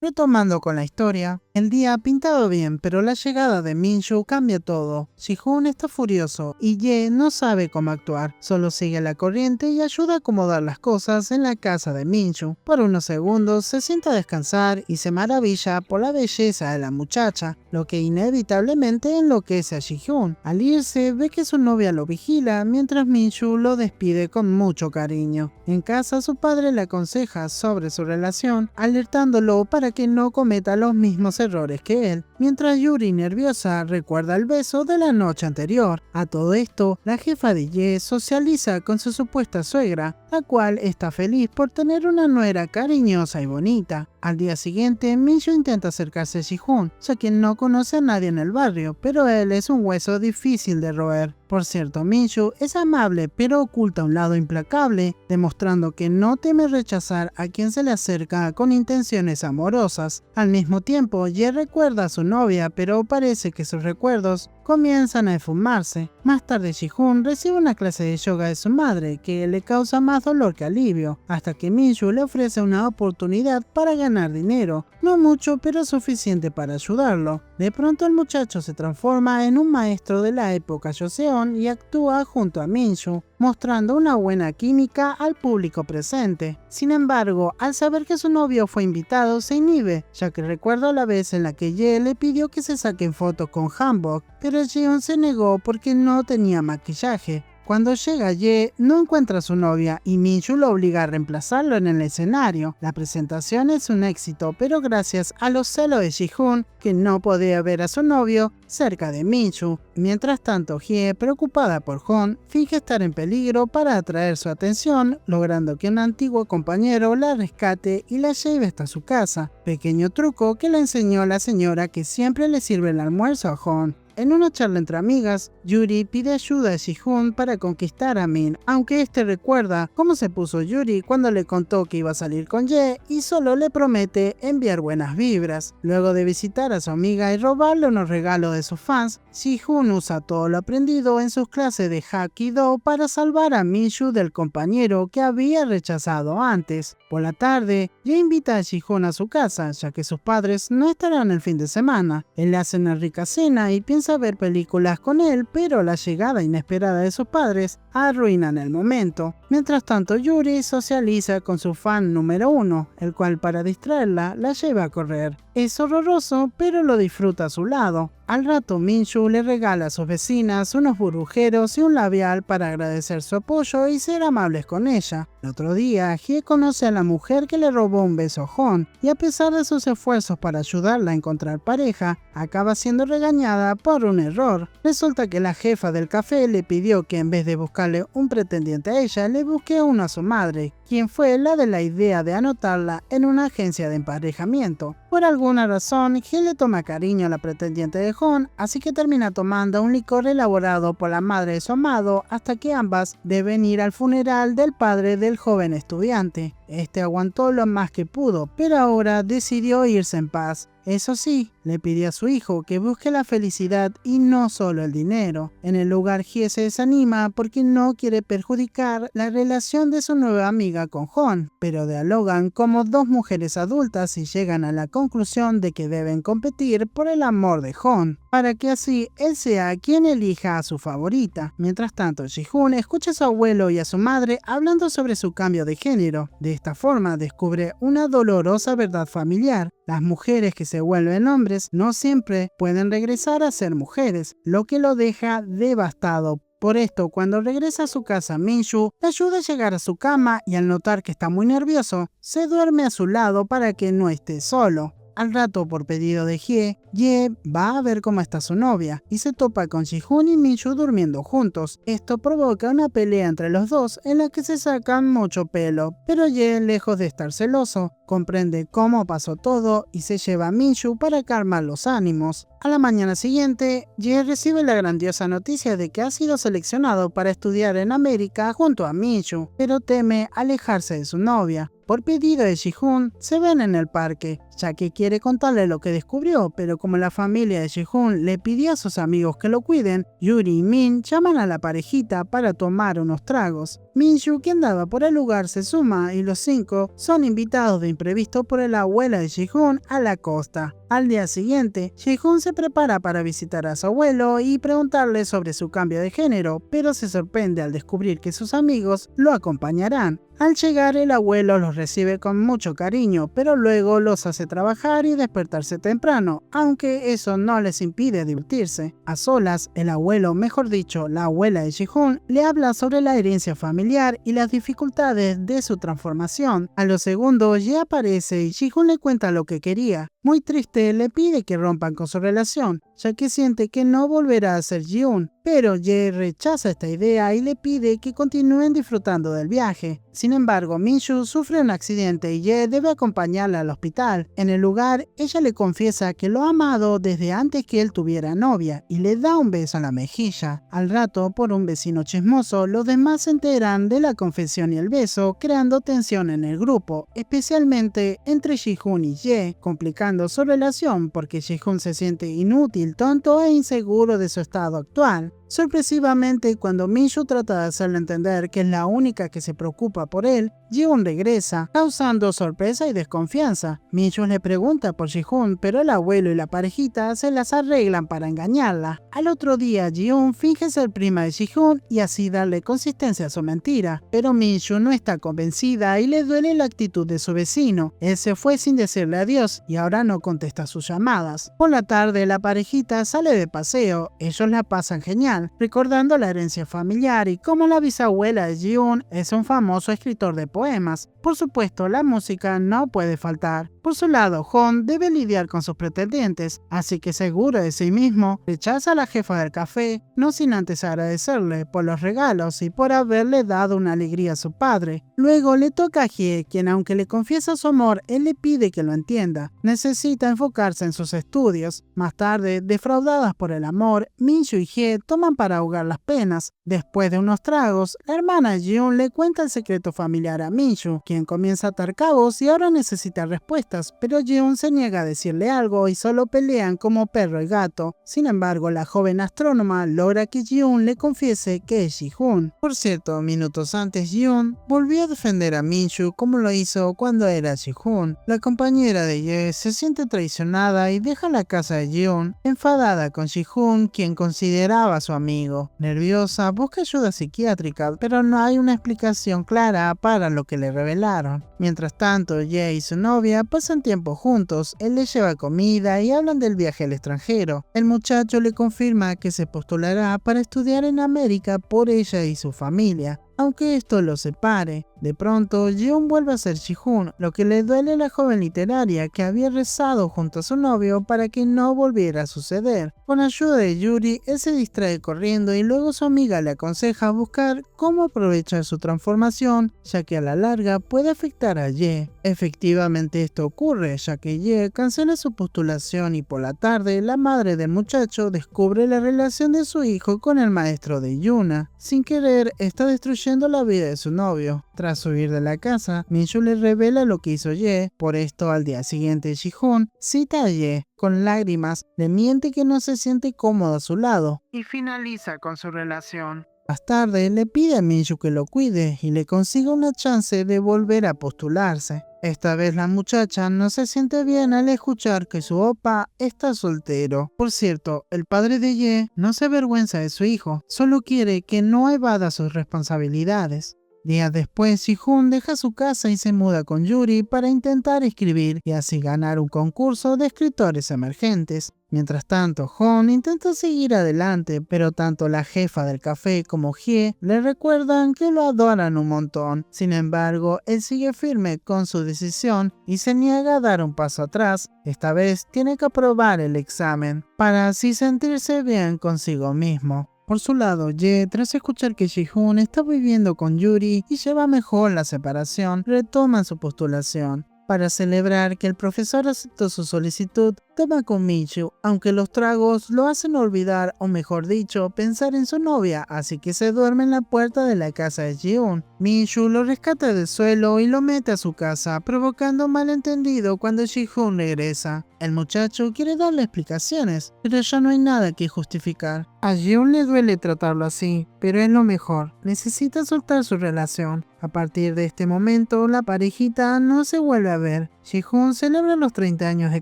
Retomando con la historia, el día ha pintado bien, pero la llegada de Minshu cambia todo. Ji-hoon está furioso y Ye no sabe cómo actuar, solo sigue la corriente y ayuda a acomodar las cosas en la casa de Minshu. Por unos segundos se sienta a descansar y se maravilla por la belleza de la muchacha, lo que inevitablemente enloquece a Ji-hoon. Al irse ve que su novia lo vigila mientras Minshu lo despide con mucho cariño. En casa su padre le aconseja sobre su relación, alertándolo para que no cometa los mismos errores que él, mientras Yuri, nerviosa, recuerda el beso de la noche anterior. A todo esto, la jefa de Ye socializa con su supuesta suegra, la cual está feliz por tener una nuera cariñosa y bonita. Al día siguiente, Minshu intenta acercarse a Ji-hoon, ya que no conoce a nadie en el barrio, pero él es un hueso difícil de roer. Por cierto, Minshu es amable, pero oculta un lado implacable, demostrando que no teme rechazar a quien se le acerca con intenciones amorosas. Al mismo tiempo, Ye recuerda a su novia, pero parece que sus recuerdos comienzan a esfumarse. Más tarde, Ji-hoon recibe una clase de yoga de su madre, que le causa más dolor que alivio, hasta que Minshu le ofrece una oportunidad para ganar dinero, no mucho pero suficiente para ayudarlo. De pronto el muchacho se transforma en un maestro de la época Joseon y actúa junto a Minshu, mostrando una buena química al público presente. Sin embargo, al saber que su novio fue invitado, se inhibe, ya que recuerda la vez en la que Ye le pidió que se saquen fotos con Hanbok, pero Jeon se negó porque no tenía maquillaje. Cuando llega Ye, no encuentra a su novia y Minshu lo obliga a reemplazarlo en el escenario. La presentación es un éxito, pero gracias a los celos de Ji-hoon, que no podía ver a su novio cerca de Minshu. Mientras tanto, Hye, preocupada por Hon, finge estar en peligro para atraer su atención, logrando que un antiguo compañero la rescate y la lleve hasta su casa. Pequeño truco que le enseñó la señora que siempre le sirve el almuerzo a Hon. En una charla entre amigas, Yuri pide ayuda a Ji-hoon para conquistar a Min, aunque este recuerda cómo se puso Yuri cuando le contó que iba a salir con Ye y solo le promete enviar buenas vibras. Luego de visitar a su amiga y robarle unos regalos de sus fans, Ji-hoon usa todo lo aprendido en sus clases de Hapkido para salvar a Minshu del compañero que había rechazado antes. Por la tarde, Ye invita a Ji-hoon a su casa, ya que sus padres no estarán el fin de semana. Él le hace una rica cena y piensa ver películas con él, pero la llegada inesperada de sus padres arruinan el momento. Mientras tanto, Yuri socializa con su fan número 1, el cual para distraerla la lleva a correr. Es horroroso, pero lo disfruta a su lado. Al rato, Minshu le regala a sus vecinas unos burbujeros y un labial para agradecer su apoyo y ser amables con ella. El otro día, Hye conoce a la mujer que le robó un beso a Hon, y a pesar de sus esfuerzos para ayudarla a encontrar pareja, acaba siendo regañada por un error. Resulta que la jefa del café le pidió que en vez de buscarle un pretendiente a ella, le busque uno a su madre, quien fue la de la idea de anotarla en una agencia de emparejamiento. Por alguna razón, Hye le toma cariño a la pretendiente de Hon, así que termina tomando un licor elaborado por la madre de su amado hasta que ambas deben ir al funeral del padre del joven estudiante. Este aguantó lo más que pudo, pero ahora decidió irse en paz. Eso sí, le pidió a su hijo que busque la felicidad y no solo el dinero. En el lugar, Hye se desanima porque no quiere perjudicar la relación de su nueva amiga con Hon, pero dialogan como dos mujeres adultas y llegan a la conclusión de que deben competir por el amor de Hon, para que así él sea quien elija a su favorita. Mientras tanto, Ji-hoon escucha a su abuelo y a su madre hablando sobre su cambio de género. De esta forma descubre una dolorosa verdad familiar. Las mujeres que se vuelven hombres no siempre pueden regresar a ser mujeres, lo que lo deja devastado. Por esto, cuando regresa a su casa, Minshu le ayuda a llegar a su cama y al notar que está muy nervioso, se duerme a su lado para que no esté solo. Al rato, por pedido de Hye, Ye va a ver cómo está su novia y se topa con Ji-hoon y Minshu durmiendo juntos. Esto provoca una pelea entre los dos en la que se sacan mucho pelo, pero Ye, lejos de estar celoso, comprende cómo pasó todo y se lleva a Minshu para calmar los ánimos. A la mañana siguiente, Ye recibe la grandiosa noticia de que ha sido seleccionado para estudiar en América junto a Minshu, pero teme alejarse de su novia. por pedido de Ji-hoon, se ven en el parque, ya que quiere contarle lo que descubrió, pero como la familia de Ji-hoon le pidió a sus amigos que lo cuiden, Yuri y Min llaman a la parejita para tomar unos tragos. Min-shu, que andaba por el lugar, se suma y los 5 son invitados de imprevisto por la abuela de Ji-hoon a la costa. Al día siguiente, Ji-hoon se prepara para visitar a su abuelo y preguntarle sobre su cambio de género, pero se sorprende al descubrir que sus amigos lo acompañarán. Al llegar, el abuelo los recibe con mucho cariño, pero luego los hace trabajar y despertarse temprano, aunque eso no les impide divertirse. A solas, el abuelo, mejor dicho, la abuela de Ji-hoon, le habla sobre la herencia familiar y las dificultades de su transformación. A los segundos, Ye aparece y Ji-hoon le cuenta lo que quería. Muy triste, le pide que rompan con su relación, ya que siente que no volverá a ser Ji-hoon, pero Ye rechaza esta idea y le pide que continúen disfrutando del viaje. Sin embargo, Min-shu sufre un accidente y Ye debe acompañarla al hospital. En el lugar, ella le confiesa que lo ha amado desde antes que él tuviera novia y le da un beso en la mejilla. Al rato, por un vecino chismoso, los demás se enteran de la confesión y el beso, creando tensión en el grupo, especialmente entre Ji-hoon y Ye, complicando su relación porque Ji-hoon se siente inútil, tonto e inseguro de su estado actual. Sorpresivamente, cuando Min-shu trata de hacerle entender que es la única que se preocupa por él, Ji-hoon regresa, causando sorpresa y desconfianza. Min-shu le pregunta por Ji-hoon, pero el abuelo y la parejita se las arreglan para engañarla. Al otro día, Ji-hoon finge ser prima de Ji-hoon y así darle consistencia a su mentira, pero Min-shu no está convencida y le duele la actitud de su vecino. Él se fue sin decirle adiós y ahora no contesta sus llamadas. Por la tarde, la parejita sale de paseo, ellos la pasan genial, recordando la herencia familiar y cómo la bisabuela de Ji-hoon es un famoso escritor de poemas. Por supuesto, la música no puede faltar. Por su lado, Hong debe lidiar con sus pretendientes, así que seguro de sí mismo, rechaza a la jefa del café, no sin antes agradecerle por los regalos y por haberle dado una alegría a su padre. Luego le toca a Hye, quien aunque le confiesa su amor, él le pide que lo entienda. Necesita enfocarse en sus estudios. Más tarde, defraudadas por el amor, Min-shu y Hye toman para ahogar las penas. Después de unos tragos, la hermana Ji-hoon le cuenta el secreto familiar a Min-shu, quien comienza a atar cabos y ahora necesita respuestas, pero Ji-hoon se niega a decirle algo y solo pelean como perro y gato. Sin embargo, la joven astrónoma logra que Ji-hoon le confiese que es Ji-hoon. Por cierto, minutos antes, Ji-hoon volvió a defender a Min-shu como lo hizo cuando era Ji-hoon. La compañera de Ye se siente traicionada y deja la casa de Ji-hoon, enfadada con Ji-hoon, quien consideraba a su amigo. Nerviosa, busca ayuda psiquiátrica, pero no hay una explicación clara para lo que le revelaron. Mientras tanto, Ye y su novia pasan tiempo juntos, él le lleva comida y hablan del viaje al extranjero. El muchacho le confirma que se postulará para estudiar en América por ella y su familia, aunque esto lo separe. De pronto, Ji-hoon vuelve a ser Ji-hoon, lo que le duele a la joven literaria que había rezado junto a su novio para que no volviera a suceder. Con ayuda de Yuri, él se distrae corriendo y luego su amiga le aconseja buscar cómo aprovechar su transformación, ya que a la larga puede afectar a Ye. Efectivamente esto ocurre, ya que Ye cancela su postulación y por la tarde, la madre del muchacho descubre la relación de su hijo con el maestro de Yuna. Sin querer, está destruyendo la vida de su novio. Tras huir de la casa, Min-shu le revela lo que hizo Ye. Por esto, al día siguiente, Ji-hoon cita a Ye. Con lágrimas, le miente que no se siente cómodo a su lado y finaliza con su relación. Más tarde, le pide a Min-shu que lo cuide y le consiga una chance de volver a postularse. Esta vez la muchacha no se siente bien al escuchar que su oppa está soltero. Por cierto, el padre de Ye no se avergüenza de su hijo, solo quiere que no evada sus responsabilidades. Días después, Ji-hoon deja su casa y se muda con Yuri para intentar escribir y así ganar un concurso de escritores emergentes. Mientras tanto, Hong intenta seguir adelante, pero tanto la jefa del café como Hye le recuerdan que lo adoran un montón. Sin embargo, él sigue firme con su decisión y se niega a dar un paso atrás. Esta vez tiene que aprobar el examen para así sentirse bien consigo mismo. Por su lado, Ye, tras escuchar que Ji-hoon está viviendo con Yuri y lleva mejor la separación, retoma su postulación. Para celebrar que el profesor aceptó su solicitud, toma con Minshu, aunque los tragos lo hacen olvidar, o mejor dicho, pensar en su novia, así que se duerme en la puerta de la casa de Ji-hoon. Minshu lo rescata del suelo y lo mete a su casa, provocando un malentendido cuando Ji-hoon regresa. El muchacho quiere darle explicaciones, pero ya no hay nada que justificar. A Ji-hoon le duele tratarlo así, pero es lo mejor. Necesita soltar su relación. A partir de este momento, la parejita no se vuelve a ver. Ji-hoon celebra los 30 años de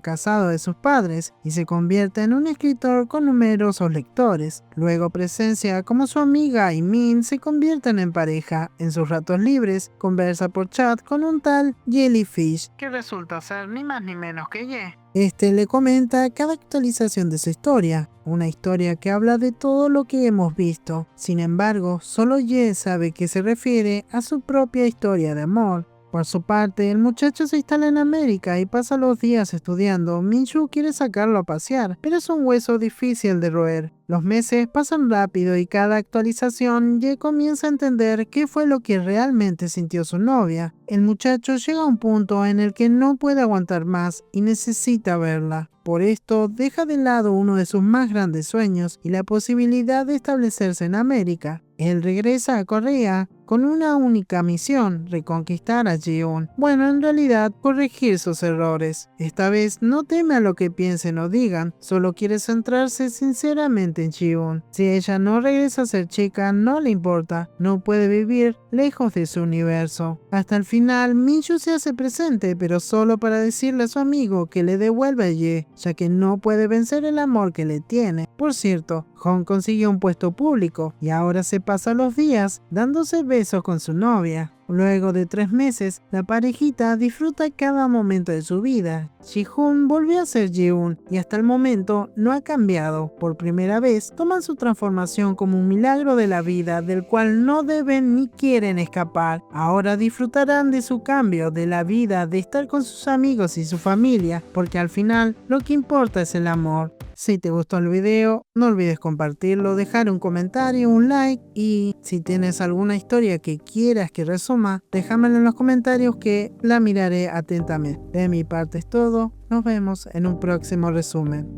casado de sus padres y se convierte en un escritor con numerosos lectores. Luego presencia cómo su amiga y Min se convierten en pareja. En sus ratos libres, conversa por chat con un tal Jellyfish, que resulta ser ni más ni menos que Ye. Este le comenta cada actualización de su historia, una historia que habla de todo lo que hemos visto. Sin embargo, solo Ye sabe que se refiere a su propia historia de amor. Por su parte, el muchacho se instala en América y pasa los días estudiando. Minshu quiere sacarlo a pasear, pero es un hueso difícil de roer. Los meses pasan rápido y cada actualización Ye comienza a entender qué fue lo que realmente sintió su novia. El muchacho llega a un punto en el que no puede aguantar más y necesita verla. Por esto, deja de lado uno de sus más grandes sueños y la posibilidad de establecerse en América. Él regresa a Corea con una única misión: reconquistar a Ji-hoon. Bueno, en realidad, corregir sus errores. Esta vez no teme a lo que piensen o digan, solo quiere centrarse sinceramente en Ji-hoon. Si ella no regresa a ser chica, no le importa, no puede vivir lejos de su universo. Hasta el final, Minshu se hace presente, pero solo para decirle a su amigo que le devuelva a Ye, ya que no puede vencer el amor que le tiene. Por cierto, Hong consiguió un puesto público y ahora se pasa los días dándose besos con su novia. Luego de 3 meses, la parejita disfruta cada momento de su vida. Ji-hoon volvió a ser Ji-hoon y hasta el momento no ha cambiado. Por primera vez, toman su transformación como un milagro de la vida del cual no deben ni quieren escapar. Ahora disfrutarán de su cambio, de la vida, de estar con sus amigos y su familia, porque al final lo que importa es el amor. Si te gustó el video, no olvides compartirlo, dejar un comentario, un like, y si tienes alguna historia que quieras que resuma, déjamelo en los comentarios que la miraré atentamente. De mi parte es todo, nos vemos en un próximo resumen.